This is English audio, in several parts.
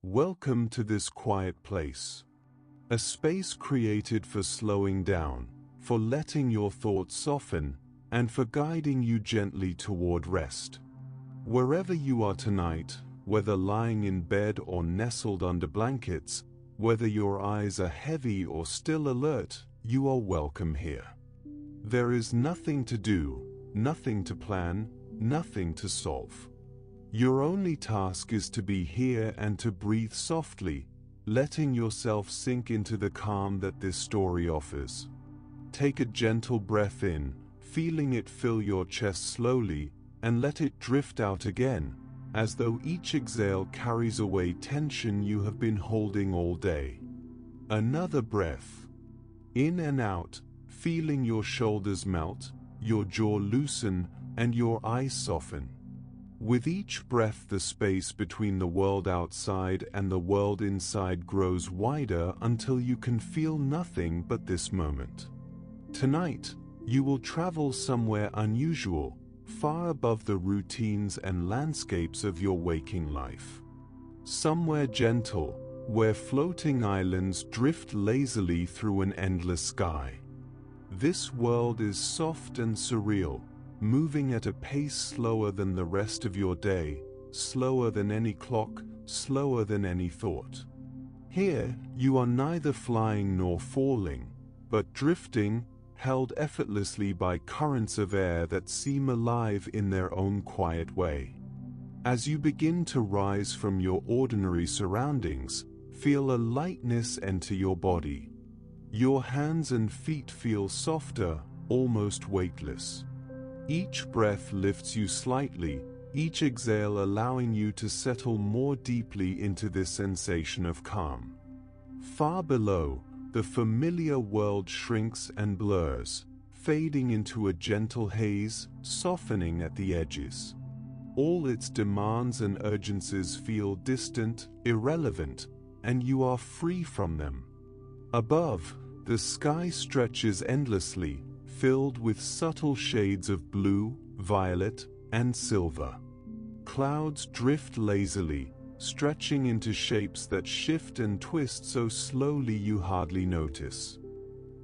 Welcome to this quiet place. A space created for slowing down, for letting your thoughts soften, and for guiding you gently toward rest. Wherever you are tonight, whether lying in bed or nestled under blankets, whether your eyes are heavy or still alert, you are welcome here. There is nothing to do, nothing to plan, nothing to solve. Your only task is to be here and to breathe softly, letting yourself sink into the calm that this story offers. Take a gentle breath in, feeling it fill your chest slowly, and let it drift out again, as though each exhale carries away tension you have been holding all day. Another breath. In and out, feeling your shoulders melt, your jaw loosen, and your eyes soften. With each breath, the space between the world outside and the world inside grows wider until you can feel nothing but this moment. Tonight, you will travel somewhere unusual, far above the routines and landscapes of your waking life. Somewhere gentle, where floating islands drift lazily through an endless sky. This world is soft and surreal, moving at a pace slower than the rest of your day, slower than any clock, slower than any thought. Here, you are neither flying nor falling, but drifting, held effortlessly by currents of air that seem alive in their own quiet way. As you begin to rise from your ordinary surroundings, feel a lightness enter your body. Your hands and feet feel softer, almost weightless. Each breath lifts you slightly, each exhale allowing you to settle more deeply into this sensation of calm. Far below, the familiar world shrinks and blurs, fading into a gentle haze, softening at the edges. All its demands and urgencies feel distant, irrelevant, and you are free from them. Above, the sky stretches endlessly, filled with subtle shades of blue, violet, and silver. Clouds drift lazily, stretching into shapes that shift and twist so slowly you hardly notice.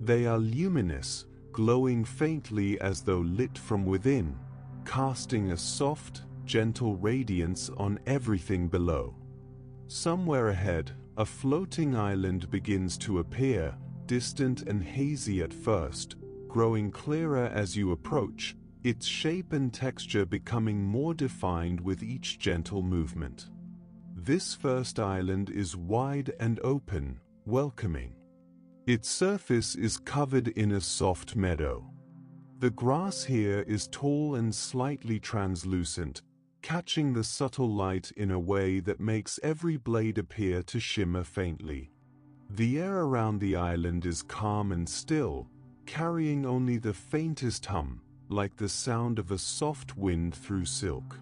They are luminous, glowing faintly as though lit from within, casting a soft, gentle radiance on everything below. Somewhere ahead, a floating island begins to appear, distant and hazy at first, growing clearer as you approach, its shape and texture becoming more defined with each gentle movement. This first island is wide and open, welcoming. Its surface is covered in a soft meadow. The grass here is tall and slightly translucent, catching the subtle light in a way that makes every blade appear to shimmer faintly. The air around the island is calm and still, carrying only the faintest hum, like the sound of a soft wind through silk.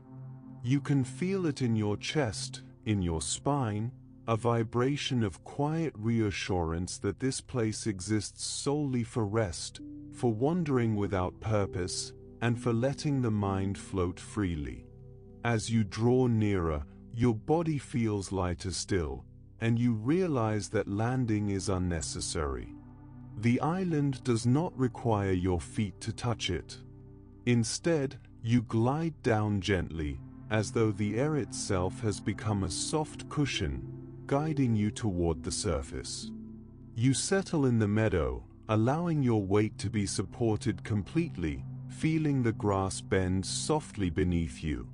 You can feel it in your chest, in your spine, a vibration of quiet reassurance that this place exists solely for rest, for wandering without purpose, and for letting the mind float freely. As you draw nearer, your body feels lighter still, and you realize that landing is unnecessary. The island does not require your feet to touch it. Instead, you glide down gently, as though the air itself has become a soft cushion, guiding you toward the surface. You settle in the meadow, allowing your weight to be supported completely, feeling the grass bend softly beneath you.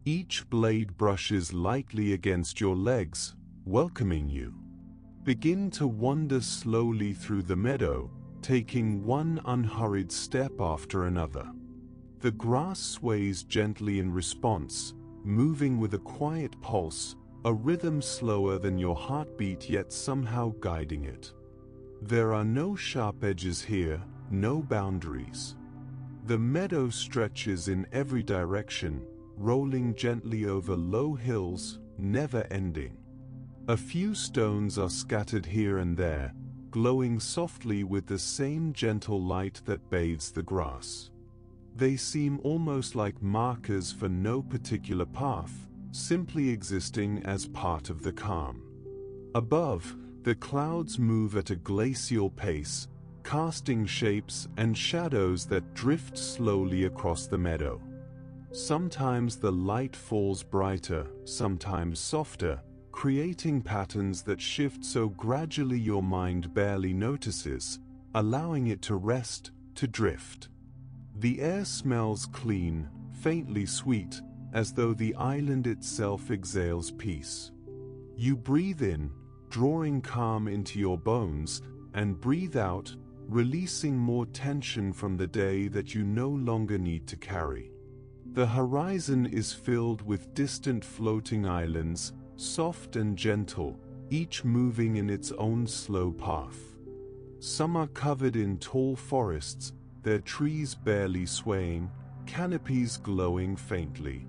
Each blade brushes lightly against your legs, welcoming you. Begin to wander slowly through the meadow, taking one unhurried step after another. The grass sways gently in response, moving with a quiet pulse, a rhythm slower than your heartbeat yet somehow guiding it. There are no sharp edges here, no boundaries. The meadow stretches in every direction, rolling gently over low hills, never ending. A few stones are scattered here and there, glowing softly with the same gentle light that bathes the grass. They seem almost like markers for no particular path, simply existing as part of the calm. Above, the clouds move at a glacial pace, casting shapes and shadows that drift slowly across the meadow. Sometimes the light falls brighter, sometimes softer, creating patterns that shift so gradually your mind barely notices, allowing it to rest, to drift. The air smells clean, faintly sweet, as though the island itself exhales peace. You breathe in, drawing calm into your bones, and breathe out, releasing more tension from the day that you no longer need to carry. The horizon is filled with distant floating islands, soft and gentle, each moving in its own slow path. Some are covered in tall forests, their trees barely swaying, canopies glowing faintly.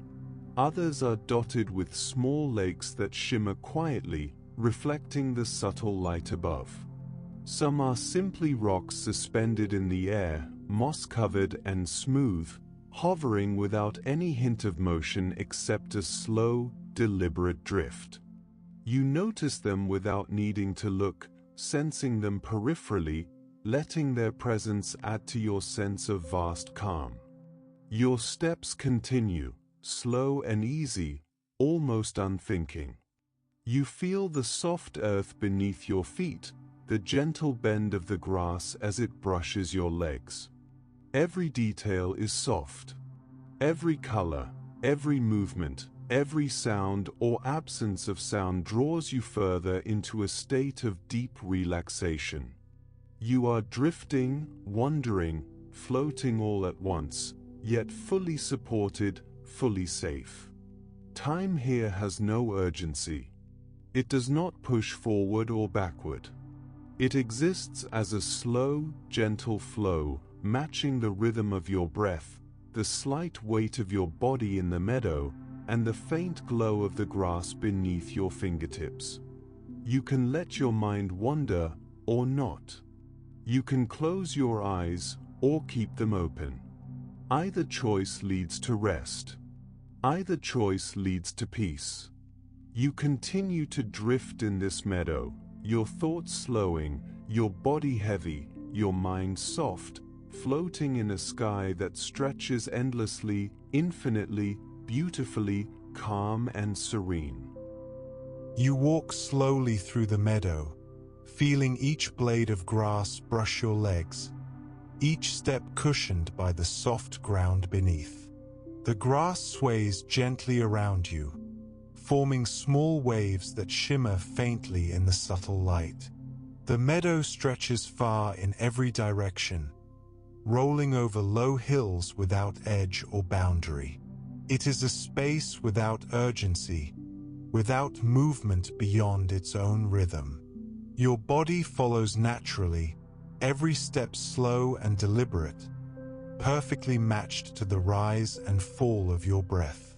Others are dotted with small lakes that shimmer quietly, reflecting the subtle light above. Some are simply rocks suspended in the air, moss-covered and smooth, hovering without any hint of motion except a slow, deliberate drift. You notice them without needing to look, sensing them peripherally, letting their presence add to your sense of vast calm. Your steps continue, slow and easy, almost unthinking. You feel the soft earth beneath your feet, the gentle bend of the grass as it brushes your legs. Every detail is soft. Every color, every movement, every sound or absence of sound draws you further into a state of deep relaxation. You are drifting, wandering, floating all at once, yet fully supported, fully safe. Time here has no urgency. It does not push forward or backward. It exists as a slow, gentle flow, matching the rhythm of your breath, the slight weight of your body in the meadow, and the faint glow of the grass beneath your fingertips. You can let your mind wander or not. You can close your eyes or keep them open. Either choice leads to rest. Either choice leads to peace. You continue to drift in this meadow, your thoughts slowing, your body heavy, your mind soft, floating in a sky that stretches endlessly, infinitely, beautifully, calm and serene. You walk slowly through the meadow, feeling each blade of grass brush your legs, each step cushioned by the soft ground beneath. The grass sways gently around you, forming small waves that shimmer faintly in the subtle light. The meadow stretches far in every direction, rolling over low hills without edge or boundary. It is a space without urgency, without movement beyond its own rhythm. Your body follows naturally, every step slow and deliberate, perfectly matched to the rise and fall of your breath.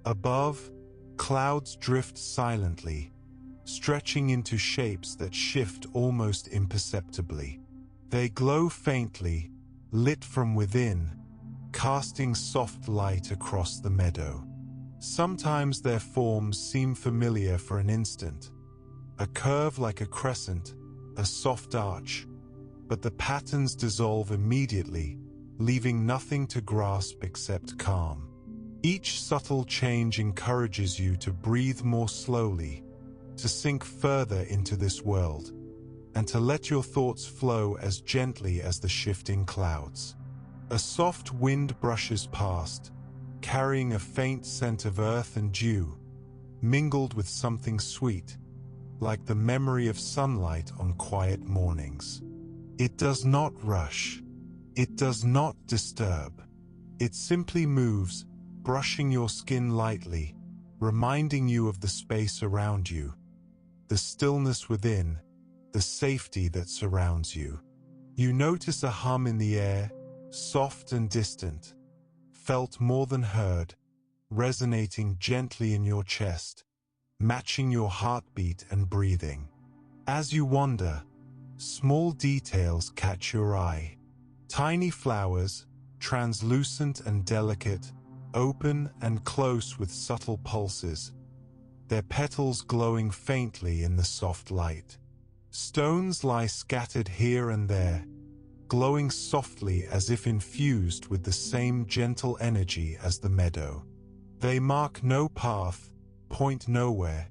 Above, clouds drift silently, stretching into shapes that shift almost imperceptibly. They glow faintly, lit from within, casting soft light across the meadow. Sometimes their forms seem familiar for an instant, a curve like a crescent, a soft arch, but the patterns dissolve immediately, leaving nothing to grasp except calm. Each subtle change encourages you to breathe more slowly, to sink further into this world, and to let your thoughts flow as gently as the shifting clouds. A soft wind brushes past, carrying a faint scent of earth and dew, mingled with something sweet, like the memory of sunlight on quiet mornings. It does not rush. It does not disturb. It simply moves, brushing your skin lightly, reminding you of the space around you, the stillness within, the safety that surrounds you. You notice a hum in the air, soft and distant, felt more than heard, resonating gently in your chest, matching your heartbeat and breathing. As you wander, small details catch your eye. Tiny flowers, translucent and delicate, open and close with subtle pulses, their petals glowing faintly in the soft light. Stones lie scattered here and there, glowing softly as if infused with the same gentle energy as the meadow. They mark no path, point nowhere,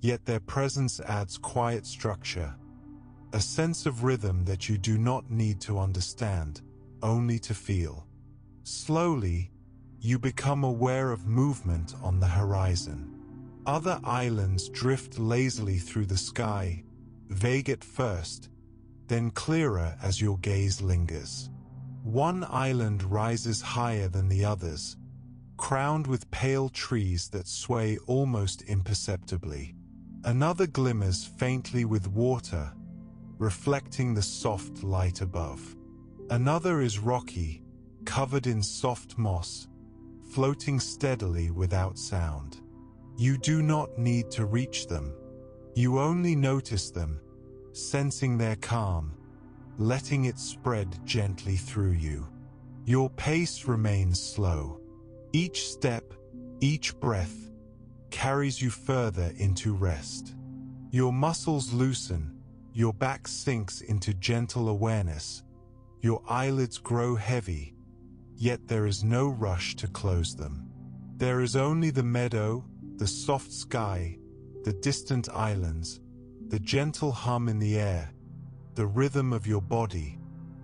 yet their presence adds quiet structure, a sense of rhythm that you do not need to understand, only to feel. Slowly, you become aware of movement on the horizon. Other islands drift lazily through the sky, vague at first, then clearer as your gaze lingers. One island rises higher than the others, crowned with pale trees that sway almost imperceptibly. Another glimmers faintly with water, reflecting the soft light above. Another is rocky, covered in soft moss, floating steadily without sound. You do not need to reach them. You only notice them, sensing their calm, letting it spread gently through you. Your pace remains slow. Each step, each breath, carries you further into rest. Your muscles loosen, your back sinks into gentle awareness, your eyelids grow heavy, yet there is no rush to close them. There is only the meadow, the soft sky, the distant islands, the gentle hum in the air, the rhythm of your body,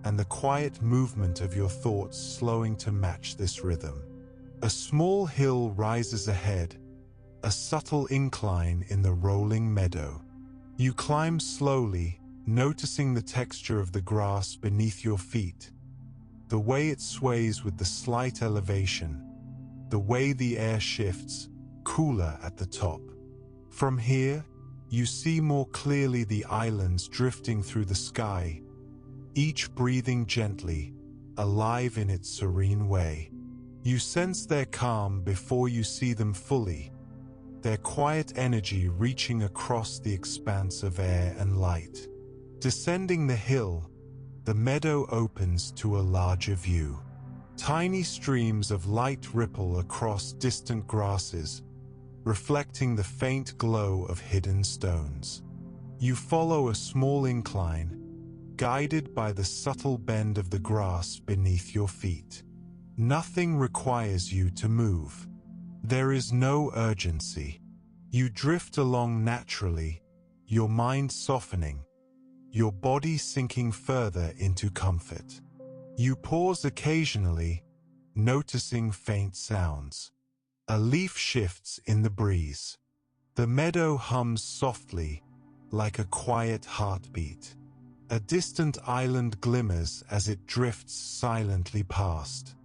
and the quiet movement of your thoughts slowing to match this rhythm. A small hill rises ahead, a subtle incline in the rolling meadow. You climb slowly, noticing the texture of the grass beneath your feet, the way it sways with the slight elevation, the way the air shifts, cooler at the top. From here, you see more clearly the islands drifting through the sky, each breathing gently, alive in its serene way. You sense their calm before you see them fully, their quiet energy reaching across the expanse of air and light. Descending the hill, the meadow opens to a larger view. Tiny streams of light ripple across distant grasses, reflecting the faint glow of hidden stones. You follow a small incline, guided by the subtle bend of the grass beneath your feet. Nothing requires you to move. There is no urgency. You drift along naturally, your mind softening, your body sinking further into comfort. You pause occasionally, noticing faint sounds. A leaf shifts in the breeze. The meadow hums softly, like a quiet heartbeat. A distant island glimmers as it drifts silently past.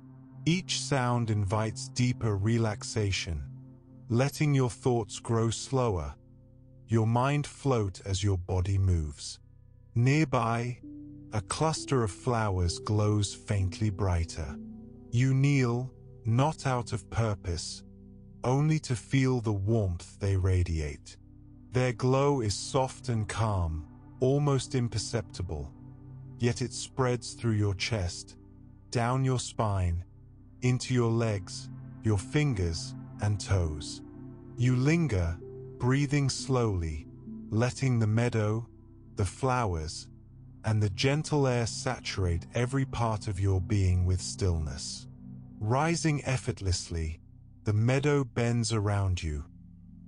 Each sound invites deeper relaxation, letting your thoughts grow slower, your mind float as your body moves. Nearby, a cluster of flowers glows faintly brighter. You kneel, not out of purpose, only to feel the warmth they radiate. Their glow is soft and calm, almost imperceptible, yet it spreads through your chest, down your spine, into your legs, your fingers and toes. You linger, breathing slowly, letting the meadow, the flowers, and the gentle air saturate every part of your being with stillness. Rising effortlessly, the meadow bends around you,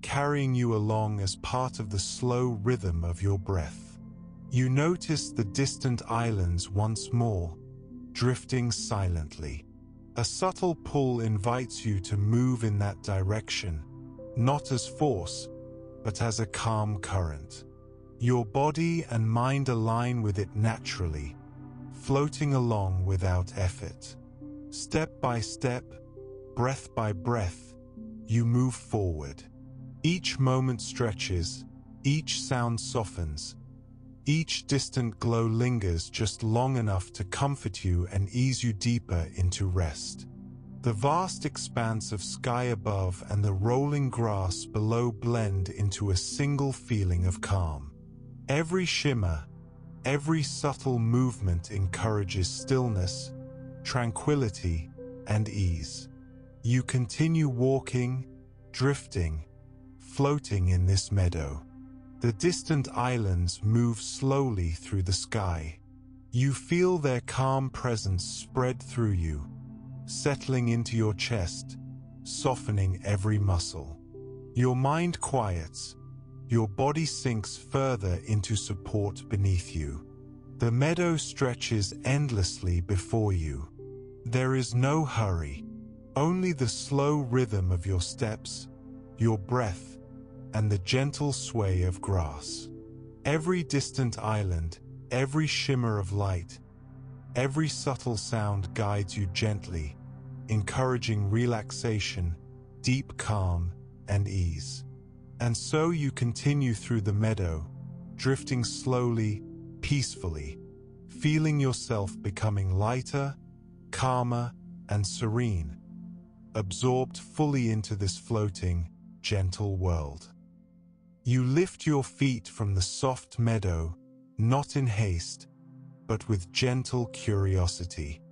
carrying you along as part of the slow rhythm of your breath. You notice the distant islands once more, drifting silently. A subtle pull invites you to move in that direction, not as force, but as a calm current. Your body and mind align with it naturally, floating along without effort. Step by step, breath by breath, you move forward. Each moment stretches, each sound softens, each distant glow lingers just long enough to comfort you and ease you deeper into rest. The vast expanse of sky above and the rolling grass below blend into a single feeling of calm. Every shimmer, every subtle movement encourages stillness, tranquility, and ease. You continue walking, drifting, floating in this meadow. The distant islands move slowly through the sky. You feel their calm presence spread through you, settling into your chest, softening every muscle. Your mind quiets, your body sinks further into support beneath you. The meadow stretches endlessly before you. There is no hurry, only the slow rhythm of your steps, your breath, and the gentle sway of grass. Every distant island, every shimmer of light, every subtle sound guides you gently, encouraging relaxation, deep calm, and ease. And so you continue through the meadow, drifting slowly, peacefully, feeling yourself becoming lighter, calmer, and serene, absorbed fully into this floating, gentle world. You lift your feet from the soft meadow, not in haste, but with gentle curiosity.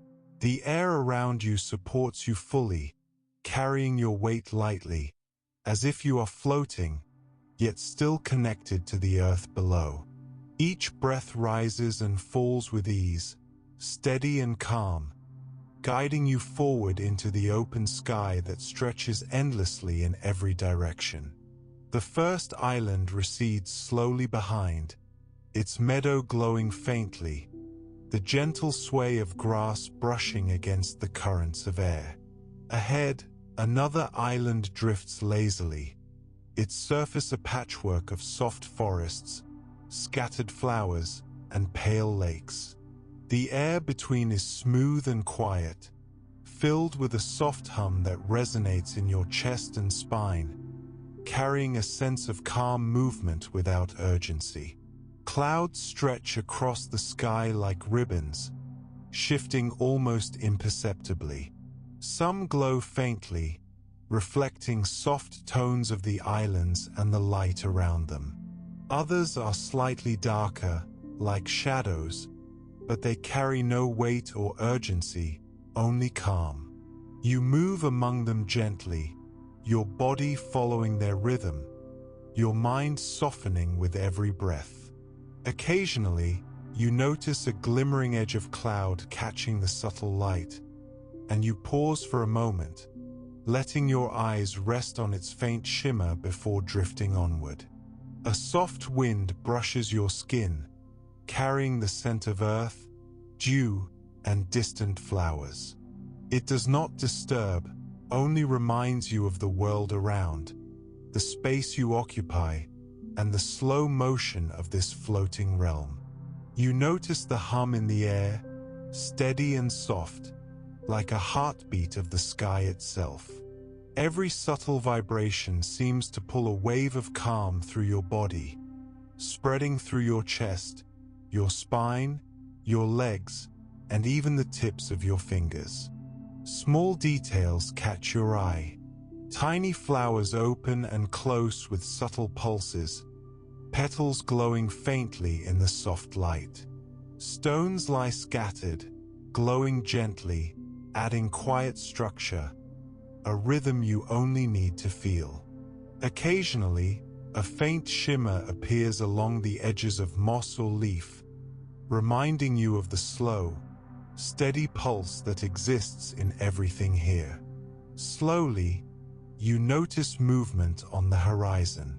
The air around you supports you fully, carrying your weight lightly, as if you are floating, yet still connected to the earth below. Each breath rises and falls with ease, steady and calm, guiding you forward into the open sky that stretches endlessly in every direction. The first island recedes slowly behind, its meadow glowing faintly, the gentle sway of grass brushing against the currents of air. Ahead, another island drifts lazily, its surface a patchwork of soft forests, scattered flowers, and pale lakes. The air between is smooth and quiet, filled with a soft hum that resonates in your chest and spine, carrying a sense of calm movement without urgency. Clouds stretch across the sky like ribbons, shifting almost imperceptibly. Some glow faintly, reflecting soft tones of the islands and the light around them. Others are slightly darker, like shadows, but they carry no weight or urgency, only calm. You move among them gently, your body following their rhythm, your mind softening with every breath. Occasionally, you notice a glimmering edge of cloud catching the subtle light, and you pause for a moment, letting your eyes rest on its faint shimmer before drifting onward. A soft wind brushes your skin, carrying the scent of earth, dew, and distant flowers. It does not disturb, only reminds you of the world around, the space you occupy, and the slow motion of this floating realm. You notice the hum in the air, steady and soft, like a heartbeat of the sky itself. Every subtle vibration seems to pull a wave of calm through your body, spreading through your chest, your spine, your legs, and even the tips of your fingers. Small details catch your eye. Tiny flowers open and close with subtle pulses, petals glowing faintly in the soft light. Stones lie scattered, glowing gently, adding quiet structure, a rhythm you only need to feel. Occasionally, a faint shimmer appears along the edges of moss or leaf, reminding you of the slow, steady pulse that exists in everything here. Slowly, you notice movement on the horizon.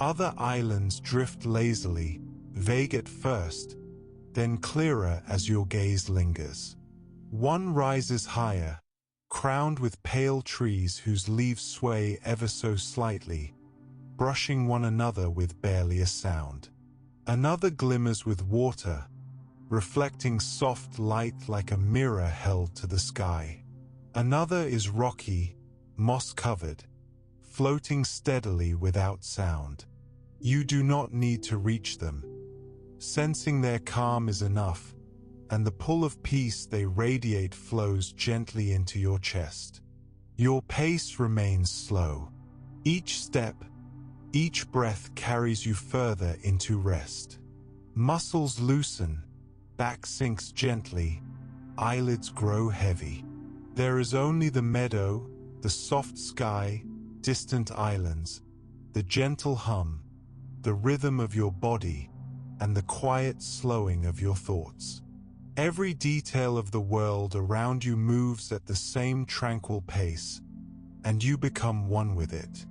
Other islands drift lazily, vague at first, then clearer as your gaze lingers. One rises higher, crowned with pale trees whose leaves sway ever so slightly, brushing one another with barely a sound. Another glimmers with water, reflecting soft light like a mirror held to the sky. Another is rocky, moss-covered, floating steadily without sound. You do not need to reach them. Sensing their calm is enough, and the pull of peace they radiate flows gently into your chest. Your pace remains slow. Each step, each breath carries you further into rest. Muscles loosen, back sinks gently, eyelids grow heavy. There is only the meadow, the soft sky, distant islands, the gentle hum, the rhythm of your body, and the quiet slowing of your thoughts. Every detail of the world around you moves at the same tranquil pace, and you become one with it.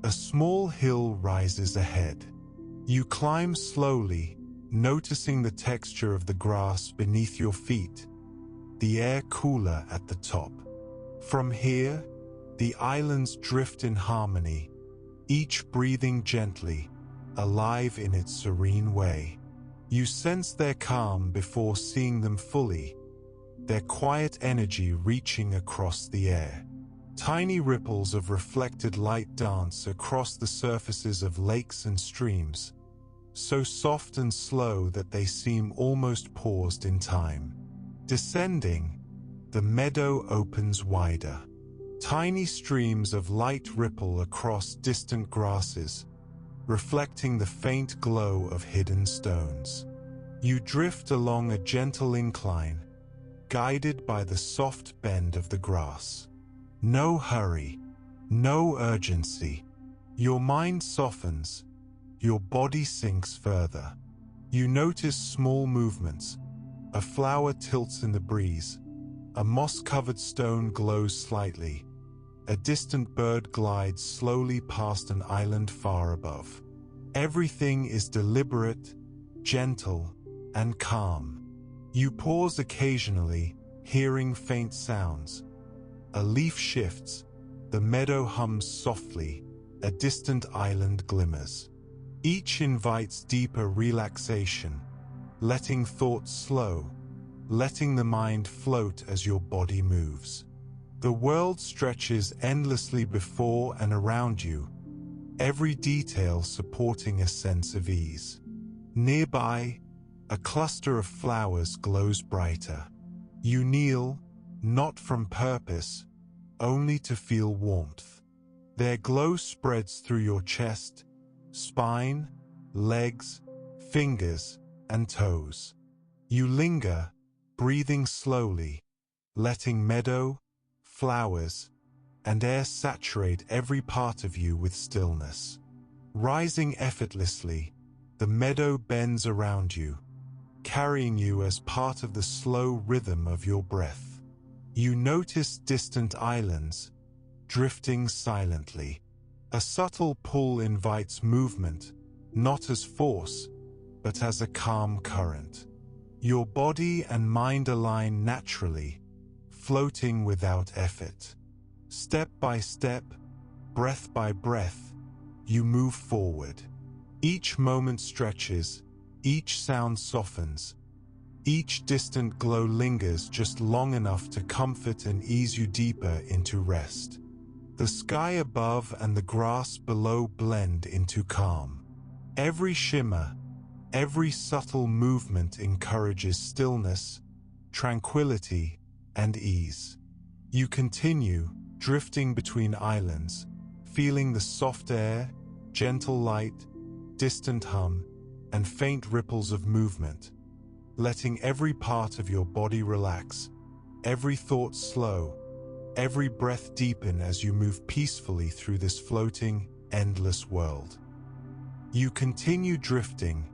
A small hill rises ahead. You climb slowly, noticing the texture of the grass beneath your feet, the air cooler at the top. From here, the islands drift in harmony, each breathing gently, alive in its serene way. You sense their calm before seeing them fully, their quiet energy reaching across the air. Tiny ripples of reflected light dance across the surfaces of lakes and streams, so soft and slow that they seem almost paused in time. Descending, the meadow opens wider. Tiny streams of light ripple across distant grasses, reflecting the faint glow of hidden stones. You drift along a gentle incline, guided by the soft bend of the grass. No hurry, no urgency. Your mind softens, your body sinks further. You notice small movements. A flower tilts in the breeze. A moss-covered stone glows slightly. A distant bird glides slowly past an island far above. Everything is deliberate, gentle, and calm. You pause occasionally, hearing faint sounds. A leaf shifts, the meadow hums softly, a distant island glimmers. Each invites deeper relaxation, letting thoughts slow, letting the mind float as your body moves. The world stretches endlessly before and around you, every detail supporting a sense of ease. Nearby, a cluster of flowers glows brighter. You kneel, not from purpose, only to feel warmth. Their glow spreads through your chest, spine, legs, fingers, and toes. You linger, breathing slowly, letting meadow, flowers, and air saturate every part of you with stillness. Rising effortlessly, the meadow bends around you, carrying you as part of the slow rhythm of your breath. You notice distant islands, drifting silently. A subtle pull invites movement, not as force, but as a calm current. Your body and mind align naturally, floating without effort. Step by step, breath by breath, you move forward. Each moment stretches, each sound softens, each distant glow lingers just long enough to comfort and ease you deeper into rest. The sky above and the grass below blend into calm. Every shimmer, every subtle movement encourages stillness, tranquility, and ease. You continue, drifting between islands, feeling the soft air, gentle light, distant hum, and faint ripples of movement, letting every part of your body relax, every thought slow, every breath deepen as you move peacefully through this floating, endless world. You continue drifting,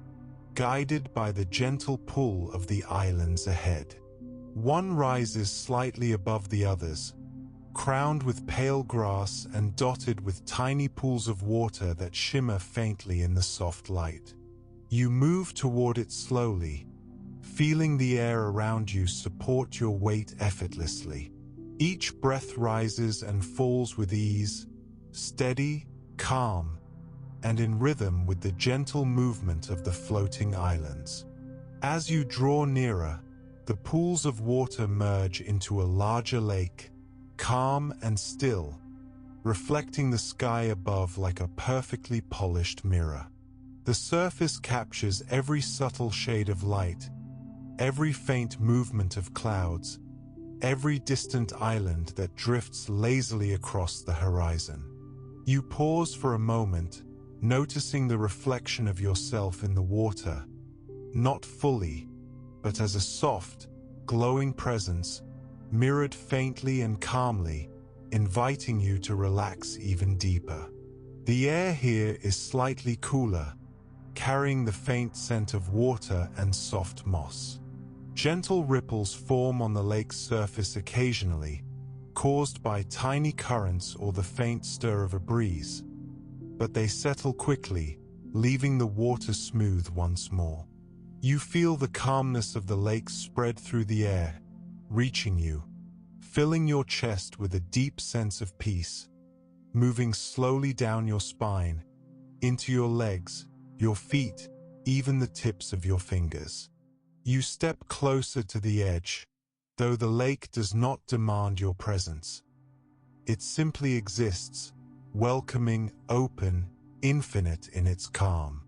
guided by the gentle pull of the islands ahead. One rises slightly above the others, crowned with pale grass and dotted with tiny pools of water that shimmer faintly in the soft light. You move toward it slowly, feeling the air around you support your weight effortlessly. Each breath rises and falls with ease, steady, calm, and in rhythm with the gentle movement of the floating islands. As you draw nearer, the pools of water merge into a larger lake, calm and still, reflecting the sky above like a perfectly polished mirror. The surface captures every subtle shade of light, every faint movement of clouds, every distant island that drifts lazily across the horizon. You pause for a moment, noticing the reflection of yourself in the water, not fully, but as a soft, glowing presence, mirrored faintly and calmly, inviting you to relax even deeper. The air here is slightly cooler, carrying the faint scent of water and soft moss. Gentle ripples form on the lake's surface occasionally, caused by tiny currents or the faint stir of a breeze, but they settle quickly, leaving the water smooth once more. You feel the calmness of the lake spread through the air, reaching you, filling your chest with a deep sense of peace, moving slowly down your spine, into your legs, your feet, even the tips of your fingers. You step closer to the edge, though the lake does not demand your presence. It simply exists, welcoming, open, infinite in its calm.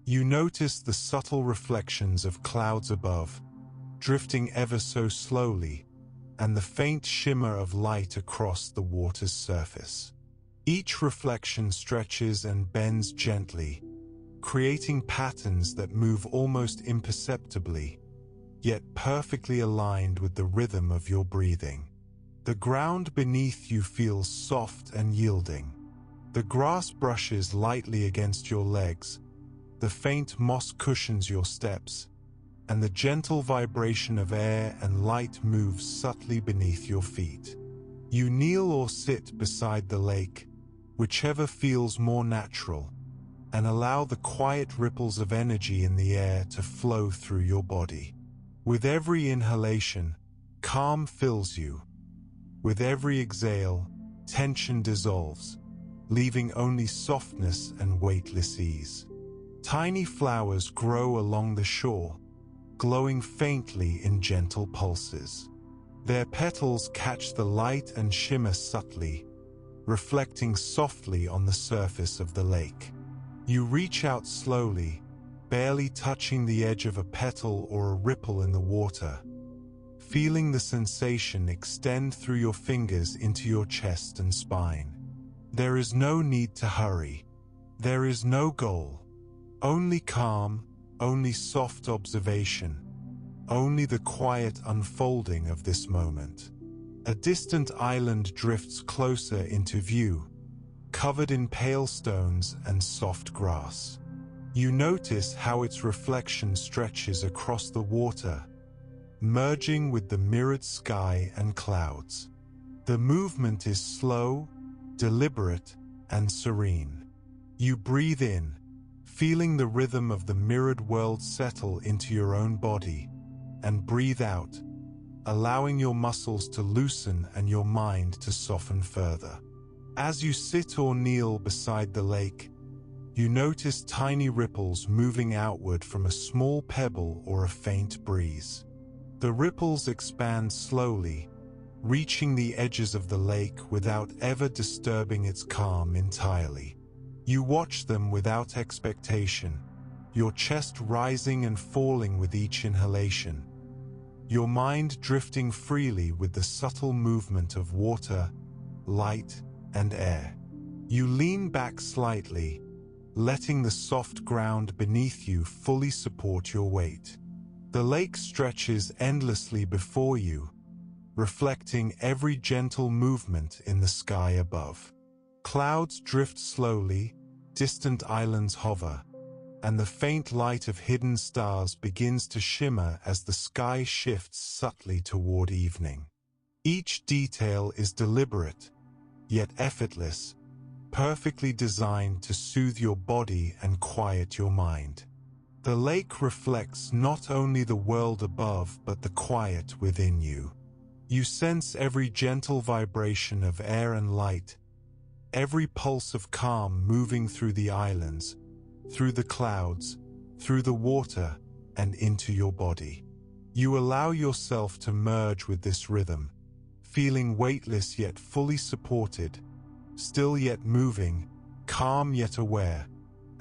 You notice the subtle reflections of clouds above, drifting ever so slowly, and the faint shimmer of light across the water's surface. Each reflection stretches and bends gently, creating patterns that move almost imperceptibly, yet perfectly aligned with the rhythm of your breathing. The ground beneath you feels soft and yielding. The grass brushes lightly against your legs, the faint moss cushions your steps, and the gentle vibration of air and light moves subtly beneath your feet. You kneel or sit beside the lake, whichever feels more natural, and allow the quiet ripples of energy in the air to flow through your body. With every inhalation, calm fills you. With every exhale, tension dissolves, leaving only softness and weightless ease. Tiny flowers grow along the shore, glowing faintly in gentle pulses. Their petals catch the light and shimmer subtly, reflecting softly on the surface of the lake. You reach out slowly, barely touching the edge of a petal or a ripple in the water, feeling the sensation extend through your fingers into your chest and spine. There is no need to hurry. There is no goal. Only calm, only soft observation, only the quiet unfolding of this moment. A distant island drifts closer into view, covered in pale stones and soft grass. You notice how its reflection stretches across the water, merging with the mirrored sky and clouds. The movement is slow, deliberate, and serene. You breathe in, feeling the rhythm of the mirrored world settle into your own body, and breathe out, allowing your muscles to loosen and your mind to soften further. As you sit or kneel beside the lake, you notice tiny ripples moving outward from a small pebble or a faint breeze. The ripples expand slowly, reaching the edges of the lake without ever disturbing its calm entirely. You watch them without expectation, your chest rising and falling with each inhalation, your mind drifting freely with the subtle movement of water, light, and air. You lean back slightly, letting the soft ground beneath you fully support your weight. The lake stretches endlessly before you, reflecting every gentle movement in the sky above. Clouds drift slowly, distant islands hover, and the faint light of hidden stars begins to shimmer as the sky shifts subtly toward evening. Each detail is deliberate, yet effortless, perfectly designed to soothe your body and quiet your mind. The lake reflects not only the world above but the quiet within you. You sense every gentle vibration of air and light, every pulse of calm moving through the islands, through the clouds, through the water, and into your body. You allow yourself to merge with this rhythm, feeling weightless yet fully supported, still yet moving, calm yet aware,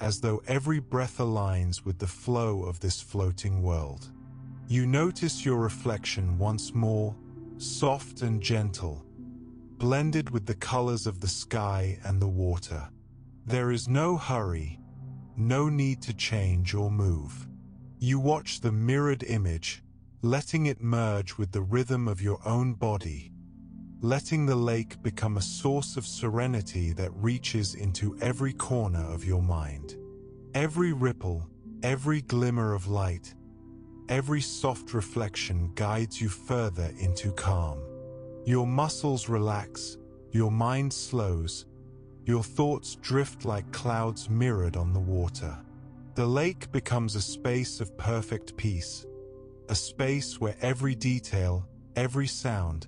as though every breath aligns with the flow of this floating world. You notice your reflection once more, soft and gentle, blended with the colors of the sky and the water. There is no hurry, no need to change or move. You watch the mirrored image, letting it merge with the rhythm of your own body, letting the lake become a source of serenity that reaches into every corner of your mind. Every ripple, every glimmer of light, every soft reflection guides you further into calm. Your muscles relax, your mind slows, your thoughts drift like clouds mirrored on the water. The lake becomes a space of perfect peace, a space where every detail, every sound,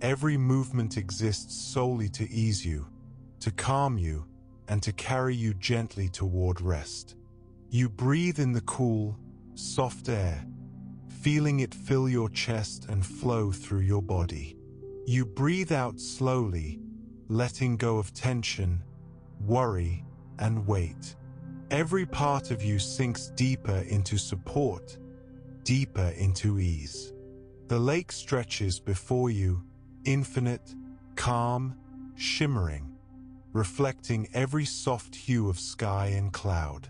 every movement exists solely to ease you, to calm you, and to carry you gently toward rest. You breathe in the cool, soft air, feeling it fill your chest and flow through your body. You breathe out slowly, letting go of tension, worry, and weight. Every part of you sinks deeper into support, deeper into ease. The lake stretches before you, infinite, calm, shimmering, reflecting every soft hue of sky and cloud.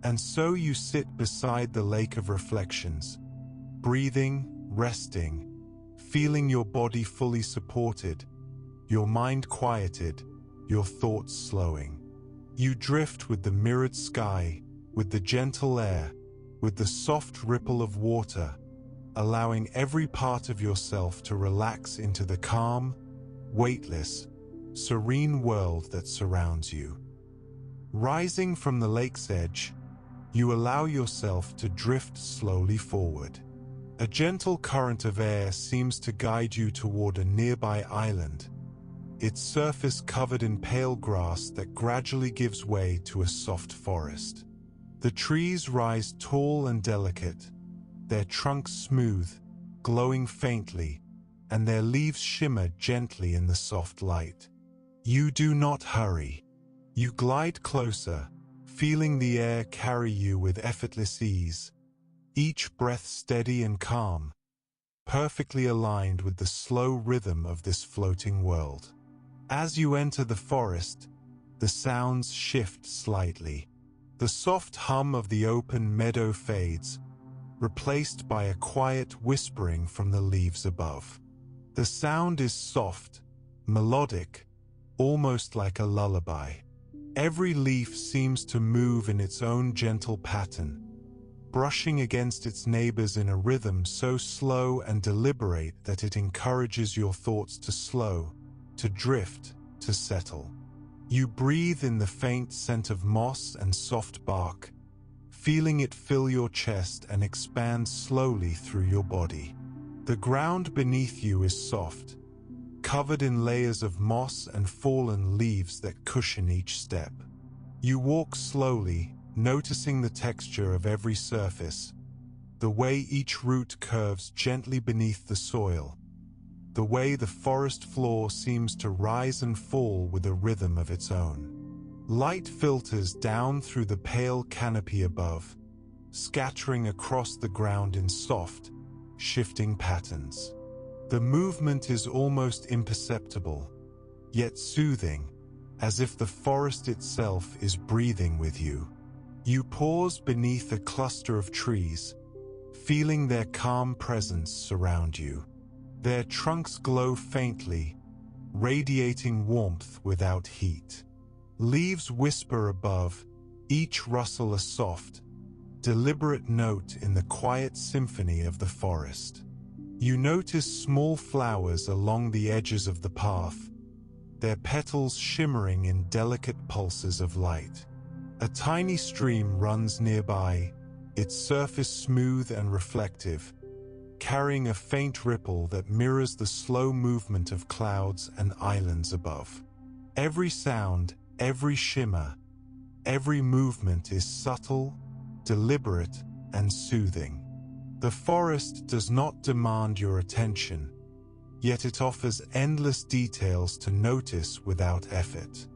And so you sit beside the lake of reflections, breathing, resting, feeling your body fully supported, your mind quieted, your thoughts slowing. You drift with the mirrored sky, with the gentle air, with the soft ripple of water, allowing every part of yourself to relax into the calm, weightless, serene world that surrounds you. Rising from the lake's edge, you allow yourself to drift slowly forward. A gentle current of air seems to guide you toward a nearby island, its surface covered in pale grass that gradually gives way to a soft forest. The trees rise tall and delicate, their trunks smooth, glowing faintly, and their leaves shimmer gently in the soft light. You do not hurry. You glide closer, feeling the air carry you with effortless ease, each breath steady and calm, perfectly aligned with the slow rhythm of this floating world. As you enter the forest, the sounds shift slightly. The soft hum of the open meadow fades, replaced by a quiet whispering from the leaves above. The sound is soft, melodic, almost like a lullaby. Every leaf seems to move in its own gentle pattern, brushing against its neighbors in a rhythm so slow and deliberate that it encourages your thoughts to slow, to drift, to settle. You breathe in the faint scent of moss and soft bark, feeling it fill your chest and expand slowly through your body. The ground beneath you is soft, covered in layers of moss and fallen leaves that cushion each step. You walk slowly, noticing the texture of every surface, the way each root curves gently beneath the soil, the way the forest floor seems to rise and fall with a rhythm of its own. Light filters down through the pale canopy above, scattering across the ground in soft, shifting patterns. The movement is almost imperceptible, yet soothing, as if the forest itself is breathing with you. You pause beneath a cluster of trees, feeling their calm presence surround you. Their trunks glow faintly, radiating warmth without heat. Leaves whisper above, each rustle a soft, deliberate note in the quiet symphony of the forest. You notice small flowers along the edges of the path, their petals shimmering in delicate pulses of light. A tiny stream runs nearby, its surface smooth and reflective, carrying a faint ripple that mirrors the slow movement of clouds and islands above. Every sound, every shimmer, every movement is subtle, deliberate, and soothing. The forest does not demand your attention, yet it offers endless details to notice without effort.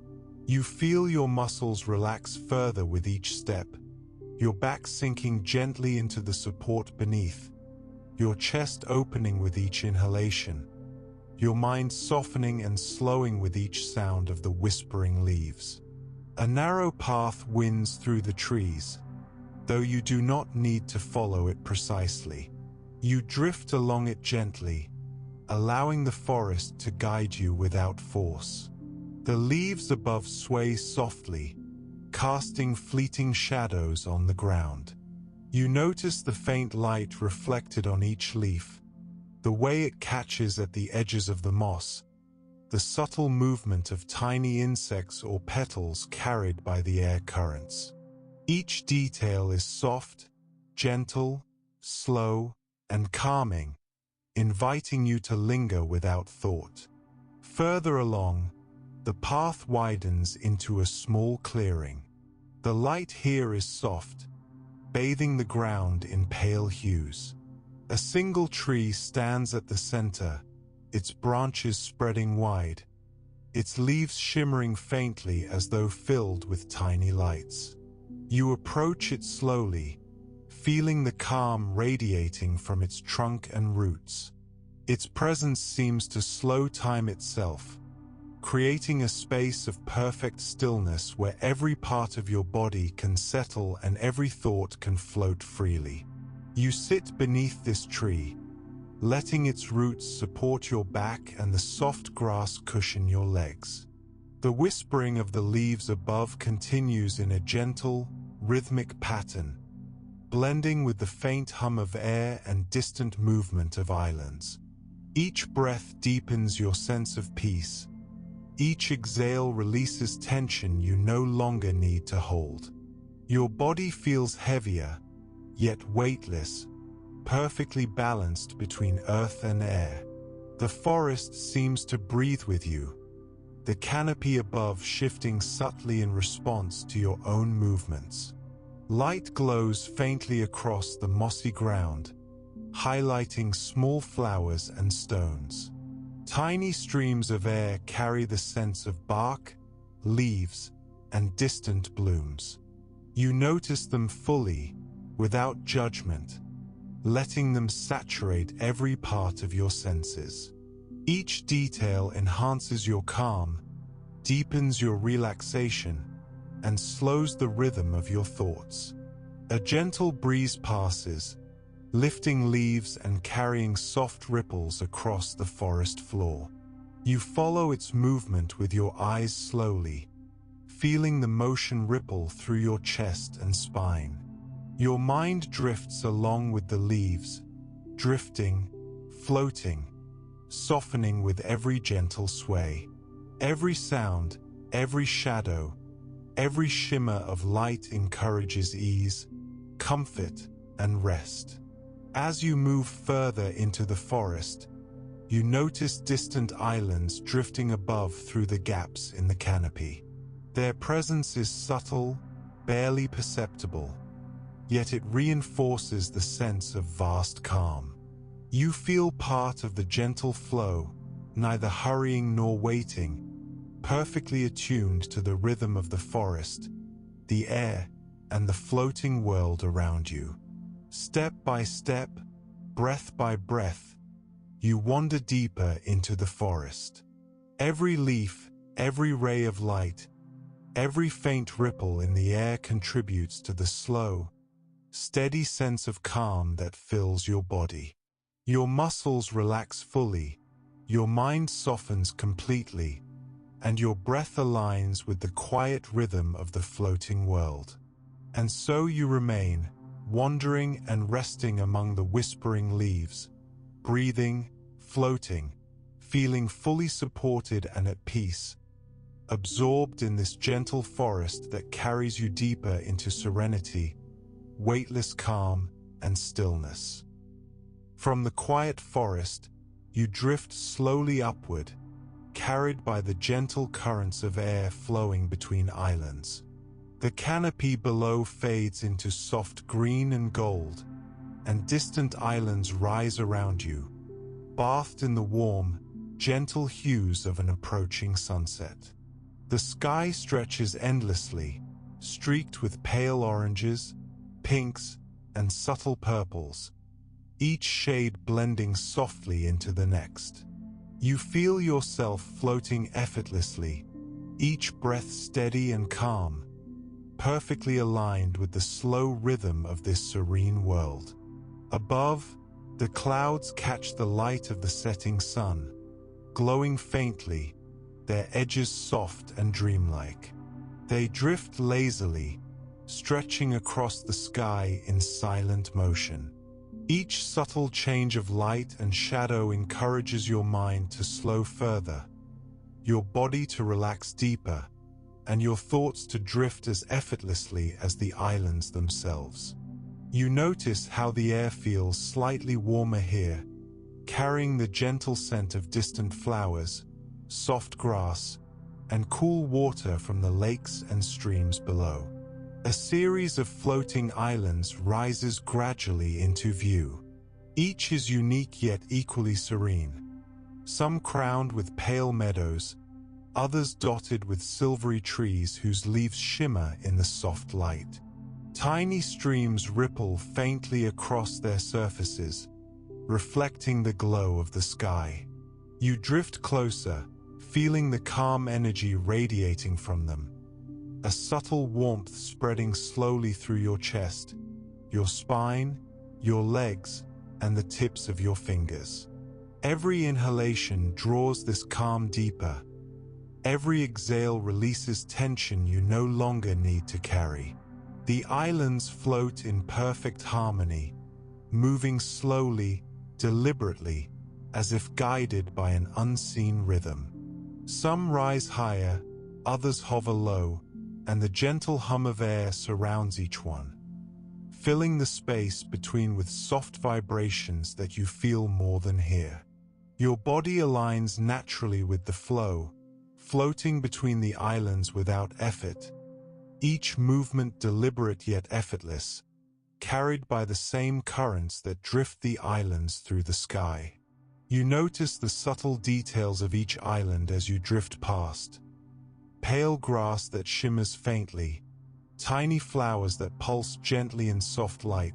You feel your muscles relax further with each step, your back sinking gently into the support beneath, your chest opening with each inhalation, your mind softening and slowing with each sound of the whispering leaves. A narrow path winds through the trees, though you do not need to follow it precisely. You drift along it gently, allowing the forest to guide you without force. The leaves above sway softly, casting fleeting shadows on the ground. You notice the faint light reflected on each leaf, the way it catches at the edges of the moss, the subtle movement of tiny insects or petals carried by the air currents. Each detail is soft, gentle, slow, and calming, inviting you to linger without thought. Further along, the path widens into a small clearing. The light here is soft, bathing the ground in pale hues. A single tree stands at the center, its branches spreading wide, its leaves shimmering faintly as though filled with tiny lights. You approach it slowly, feeling the calm radiating from its trunk and roots. Its presence seems to slow time itself, creating a space of perfect stillness where every part of your body can settle and every thought can float freely. You sit beneath this tree, letting its roots support your back and the soft grass cushion your legs. The whispering of the leaves above continues in a gentle, rhythmic pattern, blending with the faint hum of air and distant movement of islands. Each breath deepens your sense of peace. Each exhale releases tension you no longer need to hold. Your body feels heavier, yet weightless, perfectly balanced between earth and air. The forest seems to breathe with you, the canopy above shifting subtly in response to your own movements. Light glows faintly across the mossy ground, highlighting small flowers and stones. Tiny streams of air carry the scents of bark, leaves, and distant blooms. You notice them fully, without judgment, letting them saturate every part of your senses. Each detail enhances your calm, deepens your relaxation, and slows the rhythm of your thoughts. A gentle breeze passes, lifting leaves and carrying soft ripples across the forest floor. You follow its movement with your eyes slowly, feeling the motion ripple through your chest and spine. Your mind drifts along with the leaves, drifting, floating, softening with every gentle sway. Every sound, every shadow, every shimmer of light encourages ease, comfort, and rest. As you move further into the forest, you notice distant islands drifting above through the gaps in the canopy. Their presence is subtle, barely perceptible, yet it reinforces the sense of vast calm. You feel part of the gentle flow, neither hurrying nor waiting, perfectly attuned to the rhythm of the forest, the air, and the floating world around you. Step by step, breath by breath, you wander deeper into the forest. Every leaf, every ray of light, every faint ripple in the air contributes to the slow, steady sense of calm that fills your body. Your muscles relax fully, your mind softens completely, and your breath aligns with the quiet rhythm of the floating world. And so you remain, wandering and resting among the whispering leaves, breathing, floating, feeling fully supported and at peace, absorbed in this gentle forest that carries you deeper into serenity, weightless calm, and stillness. From the quiet forest, you drift slowly upward, carried by the gentle currents of air flowing between islands. The canopy below fades into soft green and gold, and distant islands rise around you, bathed in the warm, gentle hues of an approaching sunset. The sky stretches endlessly, streaked with pale oranges, pinks, and subtle purples, each shade blending softly into the next. You feel yourself floating effortlessly, each breath steady and calm, perfectly aligned with the slow rhythm of this serene world. Above, The clouds catch the light of the setting sun, glowing faintly, their edges soft and dreamlike. They drift lazily, stretching across the sky in silent motion. Each subtle change of light and shadow encourages your mind to slow further, your body to relax deeper, and your thoughts to drift as effortlessly as the islands themselves. You notice how the air feels slightly warmer here, carrying the gentle scent of distant flowers, soft grass, and cool water from the lakes and streams below. A series of floating islands rises gradually into view. Each is unique yet equally serene. Some crowned with pale meadows, others dotted with silvery trees whose leaves shimmer in the soft light. Tiny streams ripple faintly across their surfaces, reflecting the glow of the sky. You drift closer, feeling the calm energy radiating from them, a subtle warmth spreading slowly through your chest, your spine, your legs, and the tips of your fingers. Every inhalation draws this calm deeper. Every exhale releases tension you no longer need to carry. The islands float in perfect harmony, moving slowly, deliberately, as if guided by an unseen rhythm. Some rise higher, others hover low, and the gentle hum of air surrounds each one, filling the space between with soft vibrations that you feel more than hear. Your body aligns naturally with the flow, floating between the islands without effort, each movement deliberate yet effortless, carried by the same currents that drift the islands through the sky. You notice the subtle details of each island as you drift past. Pale grass that shimmers faintly, tiny flowers that pulse gently in soft light,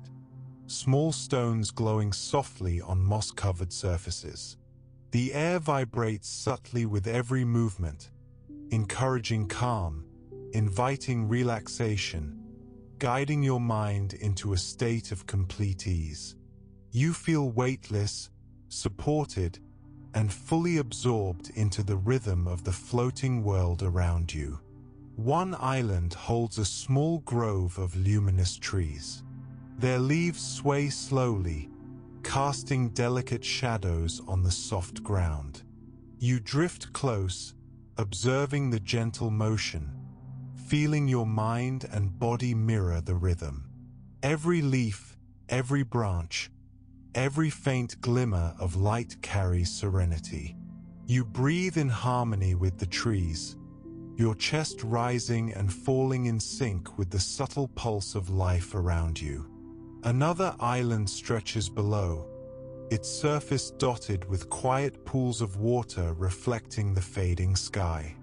small stones glowing softly on moss-covered surfaces. The air vibrates subtly with every movement, encouraging calm, inviting relaxation, guiding your mind into a state of complete ease. You feel weightless, supported, and fully absorbed into the rhythm of the floating world around you. One island holds a small grove of luminous trees. Their leaves sway slowly, casting delicate shadows on the soft ground. You drift close, observing the gentle motion, feeling your mind and body mirror the rhythm. Every leaf, every branch, every faint glimmer of light carries serenity. You breathe in harmony with the trees, your chest rising and falling in sync with the subtle pulse of life around you. Another island stretches below, its surface dotted with quiet pools of water reflecting the fading sky.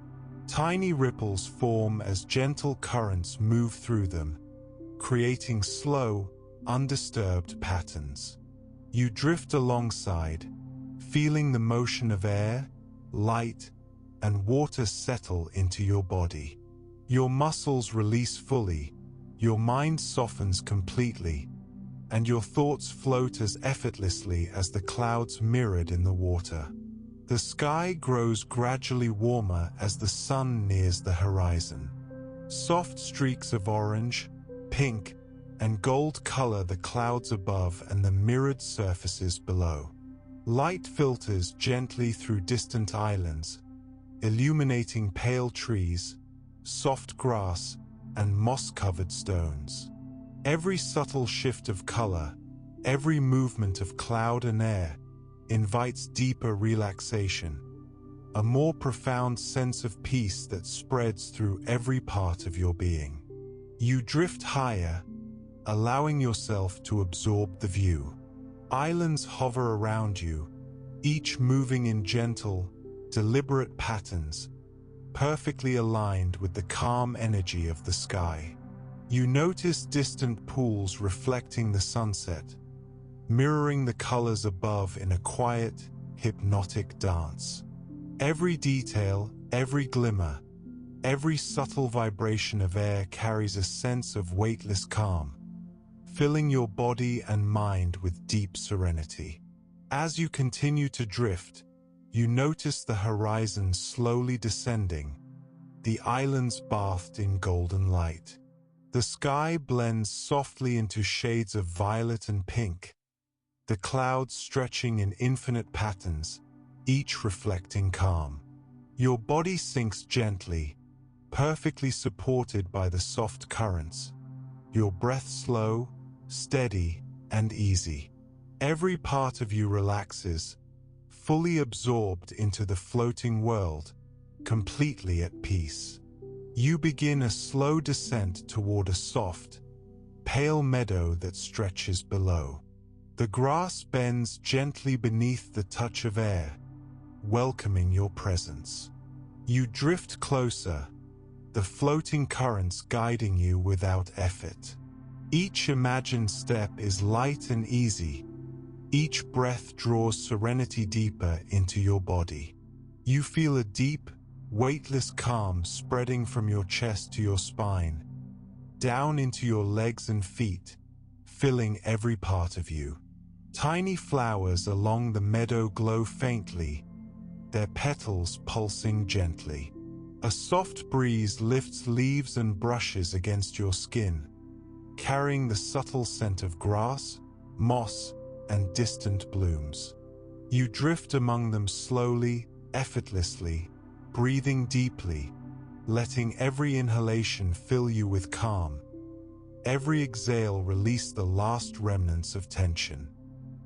Tiny ripples form as gentle currents move through them, creating slow, undisturbed patterns. You drift alongside, feeling the motion of air, light, and water settle into your body. Your muscles release fully, your mind softens completely, and your thoughts float as effortlessly as the clouds mirrored in the water. The sky grows gradually warmer as the sun nears the horizon. Soft streaks of orange, pink, and gold color the clouds above and the mirrored surfaces below. Light filters gently through distant islands, illuminating pale trees, soft grass, and moss-covered stones. Every subtle shift of color, every movement of cloud and air, invites deeper relaxation, a more profound sense of peace that spreads through every part of your being. You drift higher, allowing yourself to absorb the view. Islands hover around you, each moving in gentle, deliberate patterns, perfectly aligned with the calm energy of the sky. You notice distant pools reflecting the sunset, mirroring the colors above in a quiet, hypnotic dance. Every detail, every glimmer, every subtle vibration of air carries a sense of weightless calm, filling your body and mind with deep serenity. As you continue to drift, you notice the horizon slowly descending, the islands bathed in golden light. The sky blends softly into shades of violet and pink, the clouds stretching in infinite patterns, each reflecting calm. Your body sinks gently, perfectly supported by the soft currents. Your breath slow, steady, and easy. Every part of you relaxes, fully absorbed into the floating world, completely at peace. You begin a slow descent toward a soft, pale meadow that stretches below. The grass bends gently beneath the touch of air, welcoming your presence. You drift closer, the floating currents guiding you without effort. Each imagined step is light and easy. Each breath draws serenity deeper into your body. You feel a deep, weightless calm spreading from your chest to your spine, down into your legs and feet, filling every part of you. Tiny flowers along the meadow glow faintly, their petals pulsing gently. A soft breeze lifts leaves and brushes against your skin, carrying the subtle scent of grass, moss, and distant blooms. You drift among them slowly, effortlessly, breathing deeply, letting every inhalation fill you with calm. Every exhale release the last remnants of tension.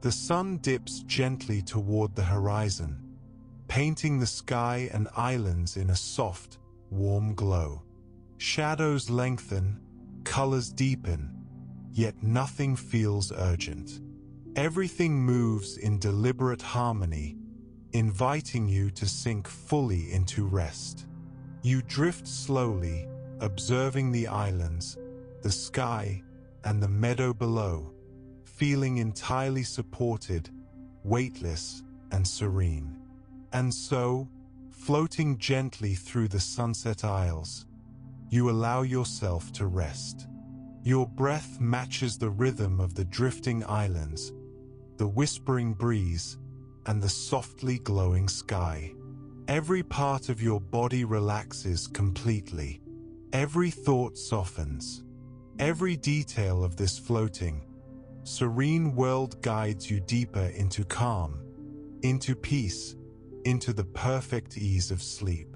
The sun dips gently toward the horizon, painting the sky and islands in a soft, warm glow. Shadows lengthen, colors deepen, yet nothing feels urgent. Everything moves in deliberate harmony, inviting you to sink fully into rest. You drift slowly, observing the islands, the sky, and the meadow below, feeling entirely supported, weightless, and serene. And so, floating gently through the sunset isles, you allow yourself to rest. Your breath matches the rhythm of the drifting islands, the whispering breeze, and the softly glowing sky. Every part of your body relaxes completely. Every thought softens. Every detail of this floating, serene world guides you deeper into calm, into peace, into the perfect ease of sleep.